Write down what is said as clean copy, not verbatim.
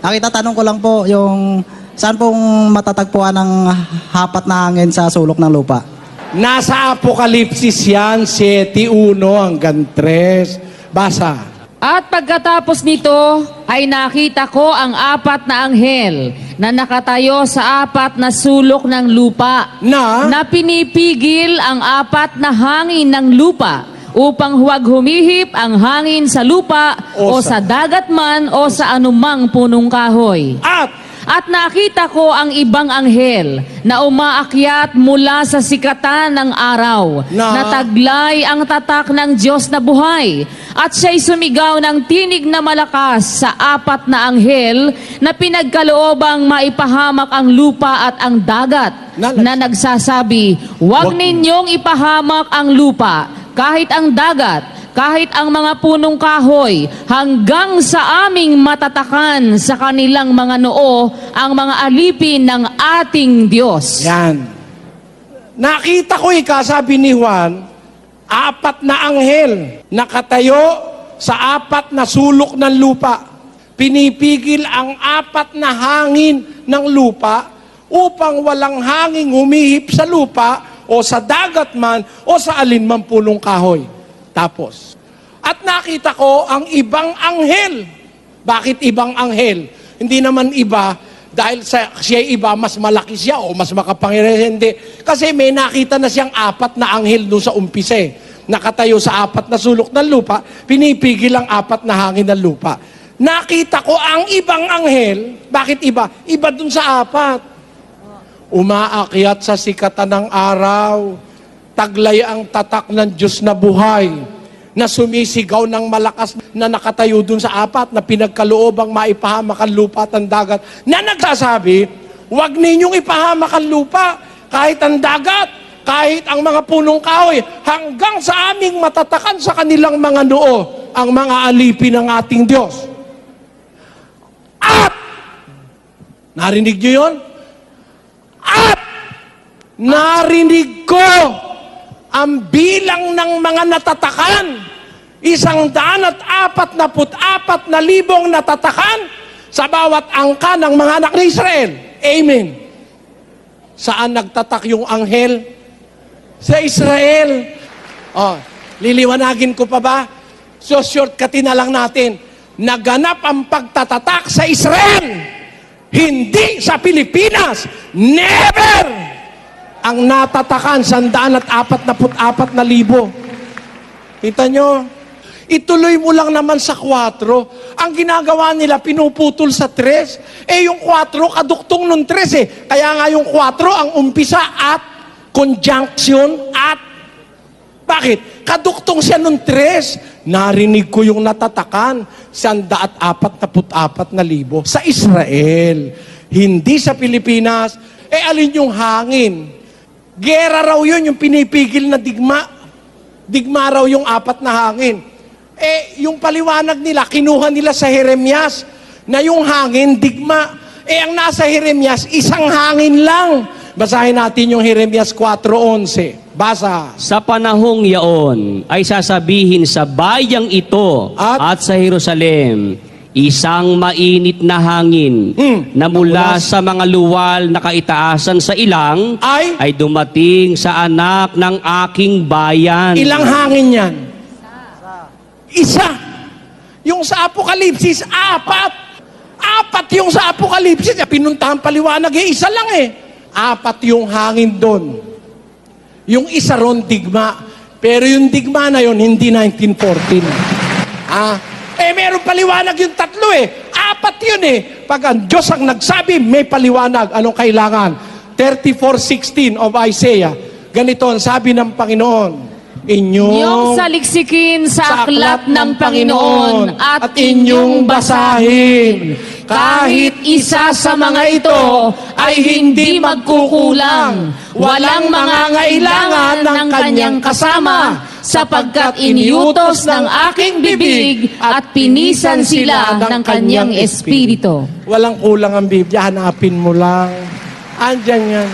Ang itatanong ko lang po, yung saan pong matatagpuan ng hapat na hangin sa sulok ng lupa? Nasa Apokalipsis yan, 7:1 hanggang 3. Basa. At pagkatapos nito ay nakita ko ang apat na anghel na nakatayo sa apat na sulok ng lupa na pinipigil ang apat na hangin ng lupa upang huwag humihip ang hangin sa lupa o sa dagat man o sa anumang punong kahoy. At nakita ko ang ibang anghel na umaakyat mula sa sikatan ng araw na taglay ang tatak ng Diyos na buhay. At siya'y sumigaw ng tinig na malakas sa apat na anghel na pinagkaloobang maipahamak ang lupa at ang dagat na nagsasabi, "Huwag ninyong ipahamak ang lupa, kahit ang dagat, kahit ang mga punong kahoy, hanggang sa aming matatakan sa kanilang mga noo ang mga alipin ng ating Diyos." Yan. Nakita ko sabi ni Juan, apat na anghel nakatayo sa apat na sulok ng lupa. Pinipigil ang apat na hangin ng lupa upang walang hangin humihip sa lupa o sa dagat man o sa alinmang punong kahoy. Tapos, at nakita ko ang ibang anghel. Bakit ibang anghel? Hindi naman iba dahil siya iba, mas malaki siya o mas makapangyarihan. Hindi. Kasi may nakita na siyang apat na anghel doon sa umpisa. Nakatayo sa apat na sulok ng lupa, pinipigil ang apat na hangin ng lupa. Nakita ko ang ibang anghel. Bakit iba? Iba doon sa apat. Umaakyat sa sikatan ng araw, taglay ang tatak ng Diyos na buhay, na sumisigaw ng malakas na nakatayo dun sa apat na pinagkaloobang maipahamak ang lupa at ang dagat, na nagsasabi, "Huwag ninyong ipahamak ang lupa, kahit ang dagat, kahit ang mga punong kahoy, hanggang sa aming matatakan sa kanilang mga noo ang mga alipin ng ating Diyos." At, narinig niyo yun? At, narinig ko ang bilang ng mga natatakan, 144,000 natatakan sa bawat angka ng mga anak ni Israel. Amen. Saan nagtatak yung anghel? Sa Israel. Liliwanagin ko pa ba? So shortcutin na lang natin. Naganap ang pagtatatak sa Israel. Hindi sa Pilipinas. Never! Ang natatakan, 144,000. Kita nyo? Ituloy mo lang naman sa 4. Ang ginagawa nila, pinuputol sa 3. Yung 4, kaduktong nung 3 Kaya nga yung 4, ang umpisa at conjunction at. Bakit? Kaduktong siya nung 3. Narinig ko yung natatakan, 144,000 sa Israel. Hindi sa Pilipinas. Alin yung hangin? Gera raw yun, yung pinipigil na digma. Digma raw yung apat na hangin. Yung paliwanag nila, kinuha nila sa Jeremias, na yung hangin, digma. Ang nasa Jeremias, isang hangin lang. Basahin natin yung Jeremias 4:11. Basa. Sa panahong yaon ay sasabihin sa bayang ito at sa Jerusalem, isang mainit na hangin na mula sa mga luwal na kaitaasan sa ilang ay dumating sa anak ng aking bayan. Ilang hangin yan? Isa. Yung sa Apokalipsis, 4. 4 yung sa Apokalipsis. Pinuntahan paliwanag, isa lang 4 yung hangin doon. Yung isa ron, digma. Pero yung digma na yun, hindi 1914. Meron paliwanag yung 3 4 yun Pag ang Diyos ang nagsabi, may paliwanag. Anong kailangan? 34:16 of Isaiah. Ganito ang sabi ng Panginoon. Inyong saliksikin sa aklat ng Panginoon at inyong basahin. Kahit isa sa mga ito ay hindi magkukulang. Walang mangangailangan ng kanyang kasama, sapagkat iniutos ng aking bibig at pinisan sila ng kanyang espiritu. Walang kulang ang Biblia, hanapin mo lang. Andyan yan.